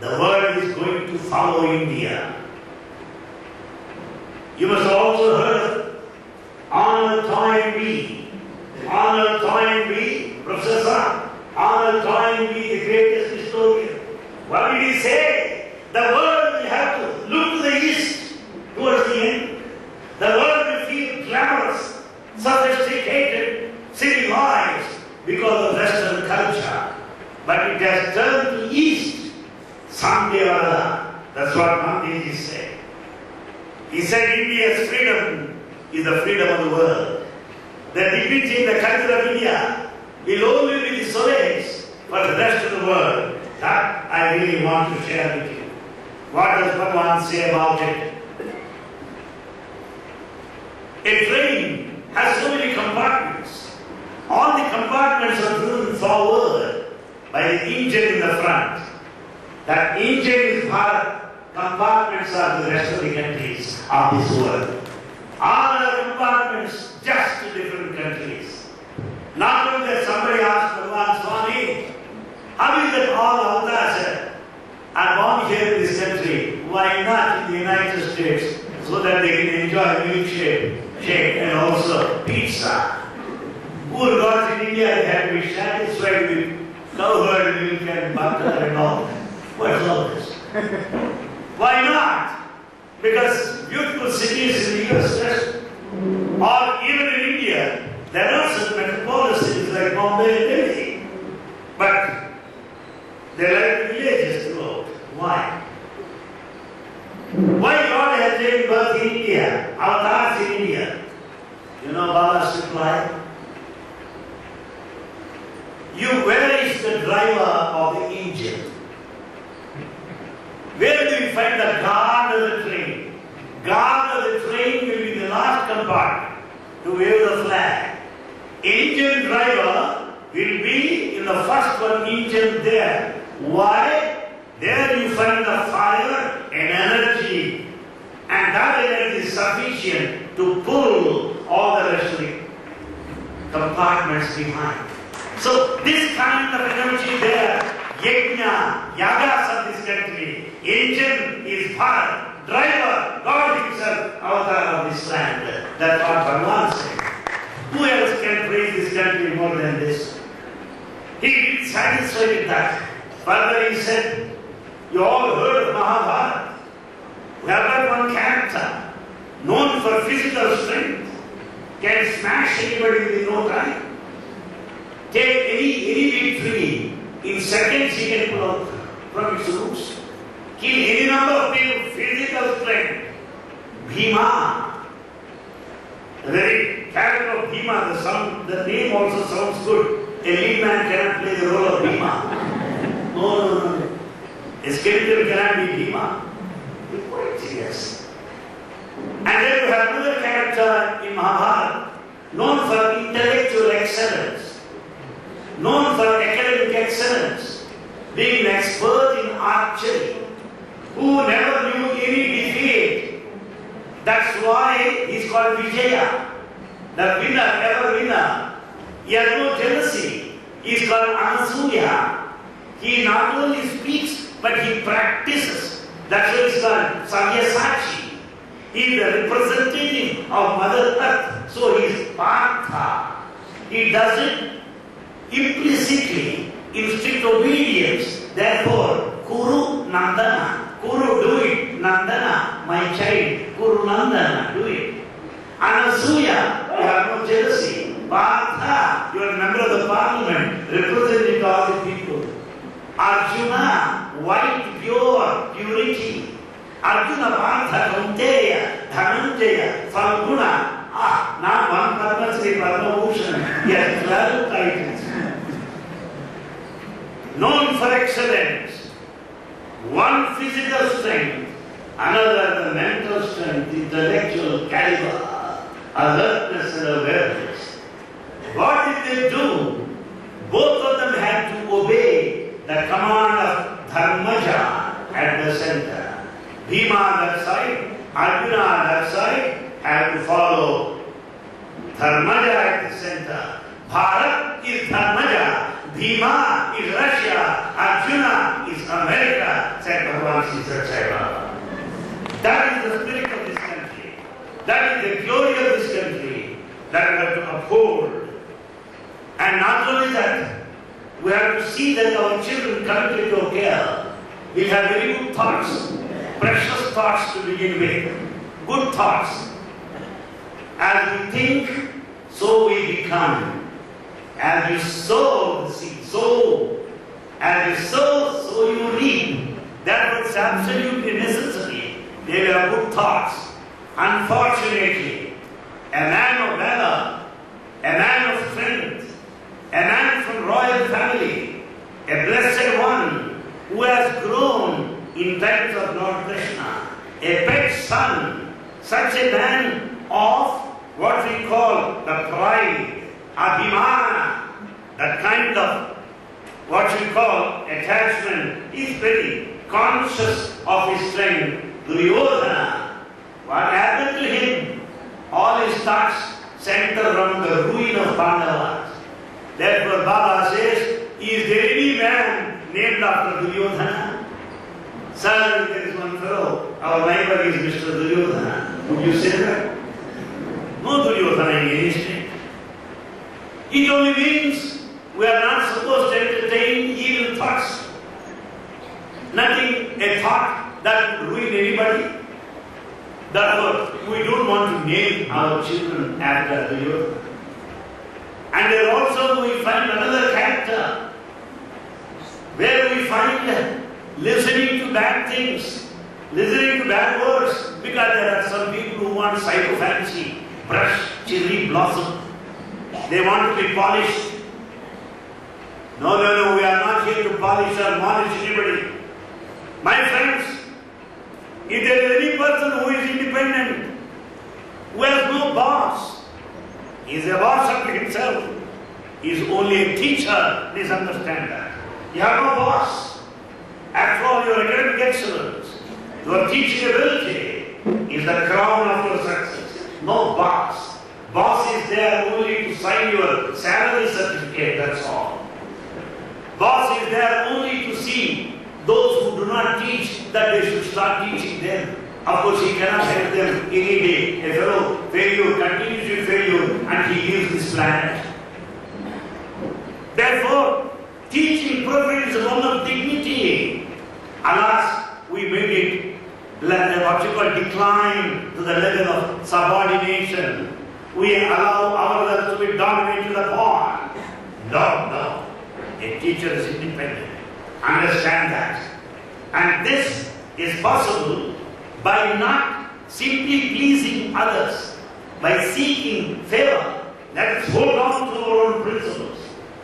Speaker 1: the world is going to follow India. You must also heard Arnold Toynbee. Arnold Toynbee, Professor Arnold Toynbee, the greatest historian. What did he say? The world will have to look to the east towards the end. The world will feel glamorous, sophisticated, civilized because of Western culture. But it has turned to east someday or other. That's what Gandhiji said. He said India's freedom is the freedom of the world. The dignity in the culture of India will only be the solace for the rest of the world. That I really want to share with you. What does Bhagavan say about it? A train has so many compartments. All the compartments are driven forward by the engine in the front. That engine is Bharat. Compartments are the rest of the countries of this world. All other compartments just to different countries. Not only that somebody asked Bhagavan Swami, how is that all avatars are born here in this country? Why not in the United States so that they can enjoy milkshake, shake and also pizza? Poor gods in India, they have to be satisfied with cow herd milk and butter and all. What's all this? Why not? Because beautiful cities in the US, or even in India, there are some metropolitan cities like Bombay and Delhi. But they like villages throughout. Why? Why God has taken birth in India, avatars in India? You know Baba's reply? Where is the driver of the engine? Where do you find the guard of the train? Guard of the train will be the last compartment to wave the flag. Engine driver will be in the first one engine there. Why? There you find the fire and energy. And that energy is sufficient to pull all the rest of the compartments behind. So this kind of energy there, yajna, yagas of this country, engine is Bharat, driver, God himself, avatar of this land. That's what Bhagavan said. Who else can praise this country more than this? He is satisfied with that. Further he said, you all heard of Mahabharata. We have got one character, known for physical strength, can smash anybody within no time. Take any big tree, in seconds he can pull out from its roots. Kill any number of people, physical strength. Bhima. The very character of Bhima, the name also sounds good. A lead man cannot play the role of Bhima. No. A skeleton cannot be Bhima. Be quite serious. And then you have another character in Mahabharata, known for intellectual excellence, known for academic excellence, being an expert in archery, who never knew any defeat. That's why he's called Vijaya, the winner, ever winner. He has no jealousy. He's called Anasuya. He not only speaks, but he practices. That's why he's called Sabyasachi. He is the representative of Mother Earth. So he is Partha. He does it implicitly, in strict obedience. Therefore, Kuru Nandana. Kuru, do it. Nandana, my child. Kuru Nandana, do it. Anasuya, you have no jealousy. Partha, you are a member of the parliament, representing all the people. Arjuna, white, pure, purity. Arjuna, Partha, Kaunteya, Dhananjaya, Falguna. Not one Padma Shri, Padma Bhushan. He has 12 titles. Known for excellence. One physical strength, another the mental strength, intellectual caliber, alertness and awareness. What did they do? Both of them had to obey the command of Dharmaja at the center. Bhima on that side, Arjuna on that side had to follow Dharmaja at the center. Bharat is Dharmaja, Bhima is Russia, Arjuna is America, said Bhagavan Sri Satsai. That is the spirit of this country. That is the glory of this country that we have to uphold. And not only that, we have to see that our children come to our care. We have very good thoughts, precious thoughts to begin with. Good thoughts. As we think, so we become. As you sow the seed, as you sow, so you reap. That was absolutely necessary. They were good thoughts. Unfortunately, a man of valor, a man of strength, a man from royal family, a blessed one who has grown in times of Lord Krishna, a pet son, such a man of what we call the pride, Abhimana, that kind of what we call attachment, is very conscious of his strength. Duryodhana, what happened to him? All his thoughts center around the ruin of Pandavas. Therefore Baba says, is there any man named after Duryodhana? Sir, there is one fellow, our neighbor is Mr. Duryodhana. Would you say that? No Duryodhana in any state. It only means we are not supposed to entertain evil thoughts. Nothing, a thought that would ruin anybody. Therefore, we don't want to name our children after the youth. And there also we find another character where we find listening to bad things, listening to bad words, because there are some people who want psychophancy, brush, cherry blossom. They want to be polished. No, we are not here to polish or admonish anybody. My friends, if there is any person who is independent, who has no boss, he is a boss of himself, he is only a teacher, please understand that. You have no boss. After all, your academic excellence, your teaching ability is the crown of your success. No boss. Boss is there only to sign your salary certificate, that's all. Boss is there only to see those who do not teach that they should start teaching them. Of course, he cannot help them any day. A fellow failure continues to failure and he leaves this planet. Therefore, teaching profit is one of dignity. Alas, we made it what you call decline to the level of subordination. We allow ourselves to be dominated upon. No. A teacher is independent. Understand that. And this is possible by not simply pleasing others, by seeking favor. That is, hold on to our own principles.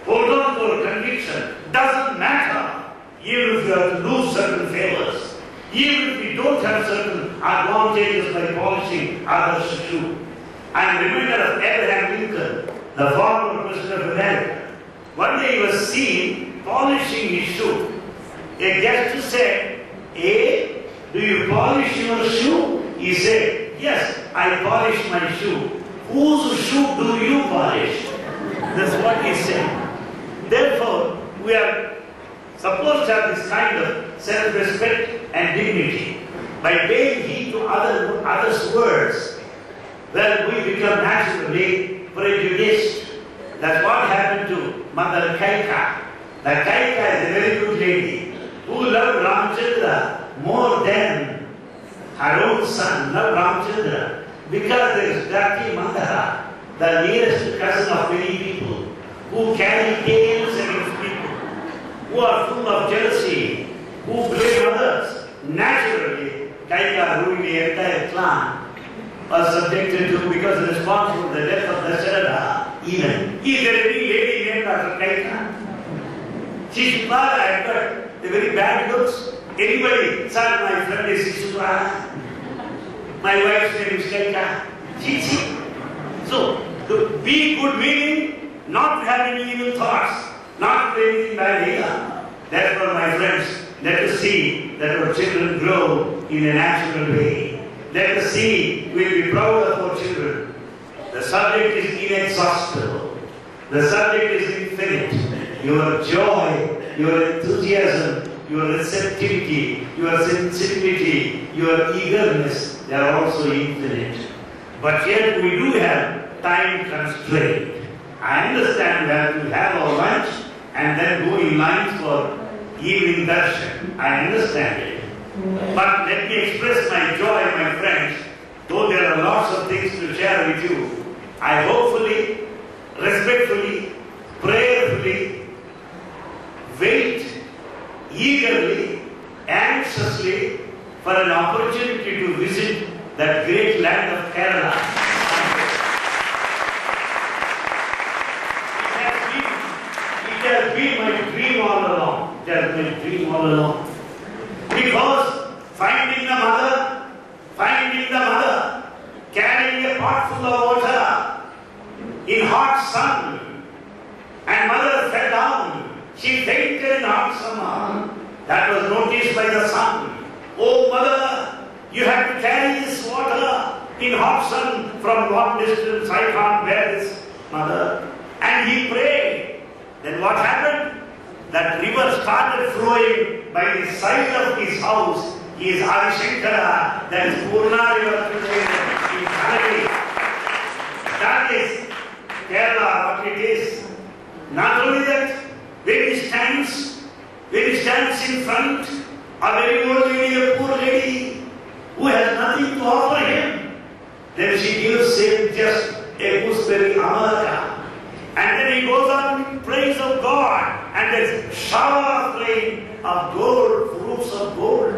Speaker 1: Hold on to our conviction. Doesn't matter, even if you have to lose certain favors, even if we don't have certain advantages by polishing others' shoe. I am reminded of Abraham Lincoln, the former President of America. One day he was seen polishing his shoe. A guest said, "Hey, do you polish your shoe?" He said, "Yes, I polish my shoe." "Whose shoe do you polish?" That's what he said. Therefore, we are supposed to have this kind of self-respect and dignity. By paying heed to others' words, well, we become naturally prejudiced. That's what happened to Mother Kaika. The Kaika is a very good lady who loved Ramchandra more than her own son loved Ramchandra, because there is Dati Mandara, the nearest cousin of many people, who carry tales against people, who are full of jealousy, who blame others. Naturally, Kaika, ruling the entire clan, was subjected to, because responsible for the death of Dasharatha. Even is there any lady named after Kaika? Shishupala, I have got the very bad looks. Anybody, sir, my friend is Shishupala. My wife's name is Kaika. Chichi. So, to be good meaning, not to have any evil thoughts, not to do anything bad either. Therefore, my friends, let us see that our children grow in a natural way. Let us see, we'll be proud of our children. The subject is inexhaustible. The subject is infinite. Your joy, your enthusiasm, your receptivity, your sensitivity, your eagerness, they are also infinite. But yet we do have time constraint. I understand we have to have our lunch and then go in line for evening darshan. I understand it. But let me express my joy, my friends, though there are lots of things to share with you. I hopefully, respectfully, prayerfully wait eagerly, anxiously for an opportunity to visit that great land of Kerala. It has been my dream all along. It has been my dream all along. Because finding the mother, carrying a pot full of water in hot sun, and mother fell down. She fainted in hot summer. That was noticed by the son. "Oh mother, you have to carry this water in hot sun from long distance. I can't bear this, mother." And he prayed. Then what happened? That river started flowing by the side of his house. He is Adi Shankara. That is Purna river today in Kalari. That is Kerala, what it is. Not only that, when he stands in front, a very old lady, a poor lady, who has nothing to offer him. she gives him just a gooseberry amaraka. And then he goes on in praise of God. And there's shower of rain of gold, fruits of gold.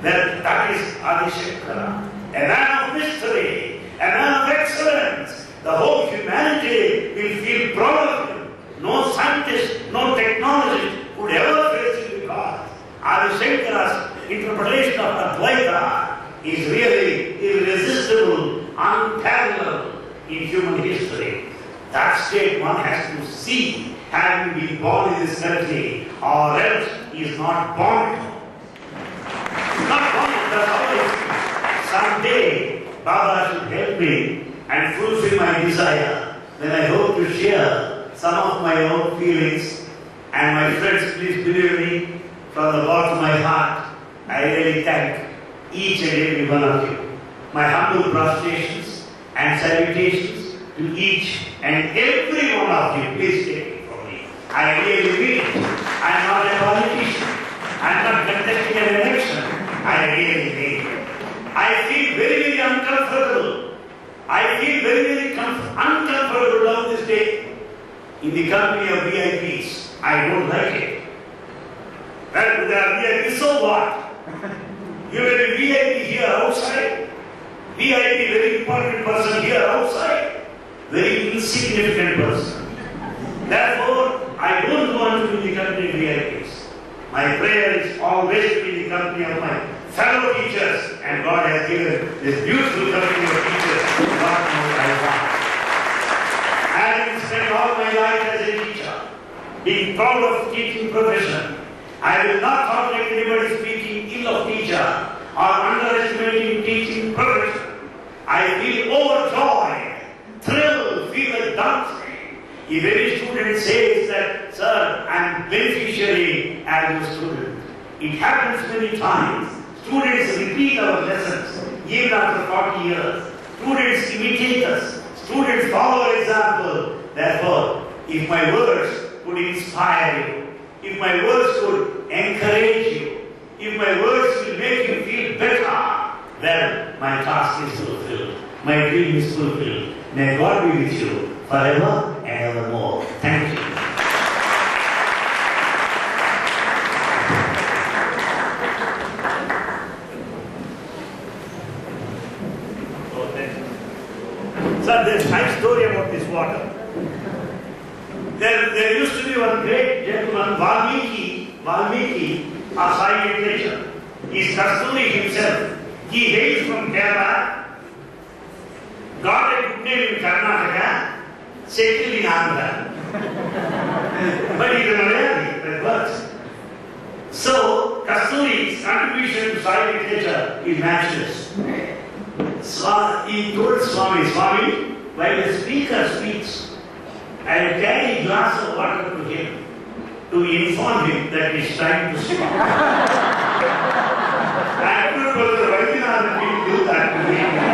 Speaker 1: That is Adi Shankara. A man of mystery, a man of excellence. The whole humanity will feel proud of him. No scientist, no technologist would ever face him with God. Adi Shankara's interpretation of Advaita is really irresistible, unparalleled in human history. That state one has to see, having been born in this country, or else he is not born. Not born, that's how it is. Someday, Baba should help me and fulfill my desire. Then I hope to share some of my own feelings. And my friends, please believe me, from the bottom of my heart, I really thank each and every one of you. My humble prostrations and salutations to each and every one of you. Please take it from me. I really mean it. I am not a politician. I am not contesting an election. I really mean it. I feel very, very uncomfortable. I feel very, very uncomfortable on this day in the company of VIPs. I don't like it. Well, they are VIPs, so what? You may be VIP here outside. VIP, very important person here outside. Very insignificant person. Therefore, I don't want to be in the company of VIPs. My prayer is always to be in the company of my fellow teachers, and God has given this beautiful company of teachers. God knows I want. Having spent all my life as a teacher, being proud of teaching profession, I will not tolerate anybody speaking ill of teacher or underestimating teaching profession. I feel overjoyed, thrilled, feel like dancing. If any student says that, sir, I am beneficiary as a student, it happens many times. Students repeat our lessons even after 40 years. Students imitate us. Students follow our example. Therefore, if my words could inspire you, if my words could encourage you, if my words will make you feel better, then my task is fulfilled. My dream is fulfilled. May God be with you forever and evermore. Thank you.
Speaker 2: Sir, there's a nice story about this water.
Speaker 1: There used to be one great gentleman, Valmiki, a Sai literature. He is Kasturi himself. He hails from Kerala, got a good name in Karnataka, settled in Andhra. But he is a Malayali, that works. So, Kasturi's contribution to Sai literature is matchless. He told Swami, while the speaker speaks, I will carry a glass of water to him to inform him that it's time to stop. I don't know whether Vaidyanatha will do that to him.